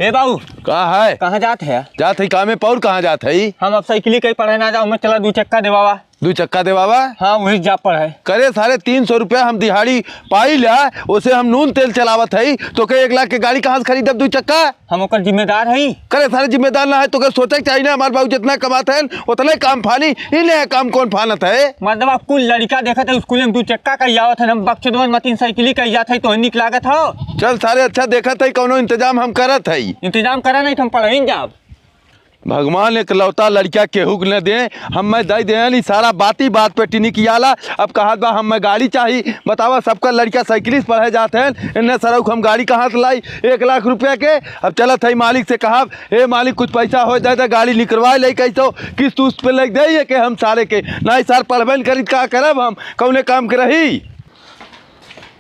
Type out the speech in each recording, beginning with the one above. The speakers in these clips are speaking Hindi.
हे बाबू कहाँ है? कहाँ जात है? जात है काम में पौर कहाँ जात है? हम अब साइकिल कहीं पढ़े ना जाओ, मैं चला 2 चक्का दे बाबा। 2 चक्का दे बाबा। हाँ वही जा पढ़े। करे 350 रुपया हम दिहाड़ी पाई ला, उसे हम नून तेल चलावत है तो के 1 लाख के गाड़ी कहाँ से खरीदब 2 चक्का? हम ओकर जिम्मेदार है। करे सारे जिम्मेदार ना है तो सोचे चाहिए ना, हमारे बाबू जितना कमाते हैं उतना काम फानी, इन्हें काम कौन फानत है? मतलब आप कुल लड़का देखा था स्कूल में 2 चक्का कही आवत है, हम बक्सों में 3 साइकिल कही जात है तो निक लागत हो। चल सारे अच्छा देखत है, कौनो इंतजाम हम करत है। इंतजाम करा नहीं तो हम पढ़े जाब। भगवान एक लौता लड़का केहू न दे, हम मैं दे दे नहीं सारा बात पे टिनी कियाला। अब कहा बा हम मैं गाड़ी चाहिए, बतावा सबका लड़का साइकिलिस्ट पढ़े जाते हैं, इन्हें सर हम गाड़ी कहाँ से लाई 1 लाख रुपया के। अब चलत है मालिक से कहा, हे मालिक कुछ पैसा हो जाए तो गाड़ी निकलवा ले, कैसो किस्त उस्त पे लग जाइए कि हम सारे के नहीं सर पढ़बे न करी का करब, हम कौने काम के रही।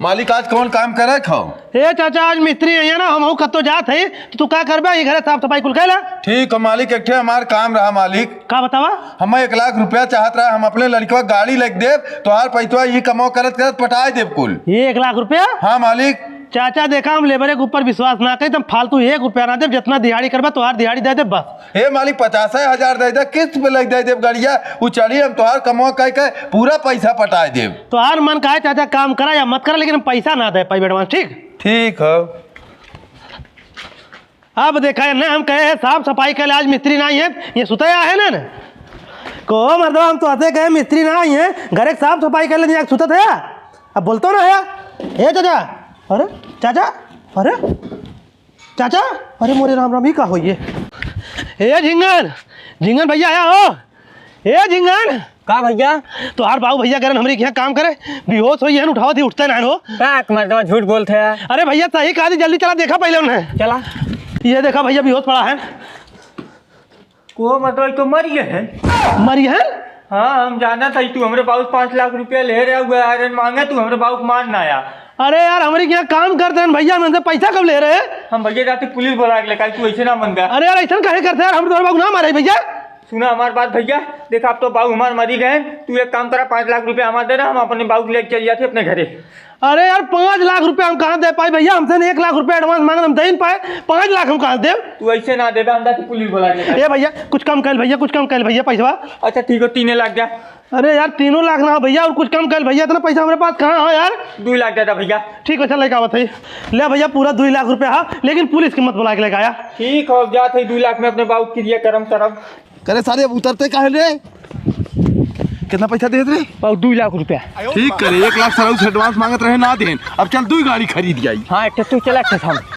मालिक आज कौन काम करे खाओ? ए चाचा आज मिस्त्री है ना, हम कतो जात है तो तू का करबे? ये घर साफ सफाई कुल कैला। ठीक है मालिक, एक हमार काम रहा मालिक। का बतावा? हम 1 लाख रुपया चाहत रहा, हम अपने लड़का गाड़ी लग देव तो हर पैसा ये कमाओ करत करत पटाए देव कुल। 1 लाख रुपया? हाँ मालिक। चाचा देखा हम लेबर के ऊपर विश्वास ना करी, तुम फालतू 1 रुपया ना दे, जितना दिहाड़ी करबा तोहार दिहाड़ी दे दे बस। हे मालिक 50,000 दे दे, किस्त पे लग दे देव गाड़िया, वो चढ़ी हम तोहार कमाओ कह के पूरा पैसा पटाए देव। तोहार मन का है चाचा काम करा या मत करा, लेकिन हम पैसा ना दे पाई एडवांस। ठीक ठीक है। अब देखा है ना, हम कहे हैं साफ सफाई के लिए आज मिस्त्री नहीं है, ये सुतया है ना को मर्दवा, हम तो आते कहे मिस्त्री ना ही है, घर एक साफ सफाई कर ले सुतत है। अब बोलतो ना है हे चाचा, अरे चाचा, अरे चाचा, अरे मोरे राम राम ही का हो ये। हे झिंगन, झिंगन भैया आया हो। हे झिंगन का भैया? तो हर बाबू भैया करन हमरे यहाँ काम करे, बेहोश हो ये उठाओ थी, उठते ना हो। का मर्दवा झूठ बोलते हैं? अरे भैया सही कहा, जल्दी चला, देखा पहले उन्हें। चला ये देखा भैया बेहोश पड़ा है। को मतलब तो मर गए हैं? मरी है? हाँ हम जाना था, तू हमारे बाबू 5 लाख रुपया ले रहा हुआ आयरन मांगे, तू हमारे बाबू को मारना आया। अरे यार हमारे यहाँ काम करते हैं भैया, हमसे पैसा कब ले रहे हैं? हम भैया जाते पुलिस बुला के लेकर, तू ऐसे ना मन गया। अरे यार ऐसा कहे करते हैं, हम तो बाबू ना मारे भैया। सुना हमारी बात भैया, देखा अब तो बाबू हमारे मरी गए, तू एक काम करा 5 लाख रुपया हमारे देना, हम अपने बाबू को लेकर चल जाते अपने घरे। अरे यार 5 लाख रुपया हम कहाँ दे पाए भैया, हमसे 1 लाख रुपया एडवांस मांगे, हम दे नहीं पाए, 5 लाख हम कहाँ दे? तू ऐसे ना देगा, हम जाते पुलिस बुला के। ए भैया कुछ कम कर भैया, कुछ कम कर भैया पैसा। अच्छा ठीक है, 3 लाख जा। अरे यार 3 लाख ना हो भैया, और कुछ कम कर भैया, इतना पैसा हमारे पास कहाँ है यार। 2 लाख दे भैया। ठीक है चल, लेकर आवत है ले भैया, पूरा 2 लाख रुपया है, लेकिन पुलिस की मत बुला के लेकर आया। ठीक है जाते 2 लाख में अपने बाबू के लिए करम करब। करे सारे उतरते काहे रे? कितना पैसा दे रे? बाबू 2 लाख रुपया। ठीक करे, 1 लाख सर एडवांस मांगत रहे ना देन, अब चल 2 गाड़ी खरीद आई। हाँ एक तू चला हम।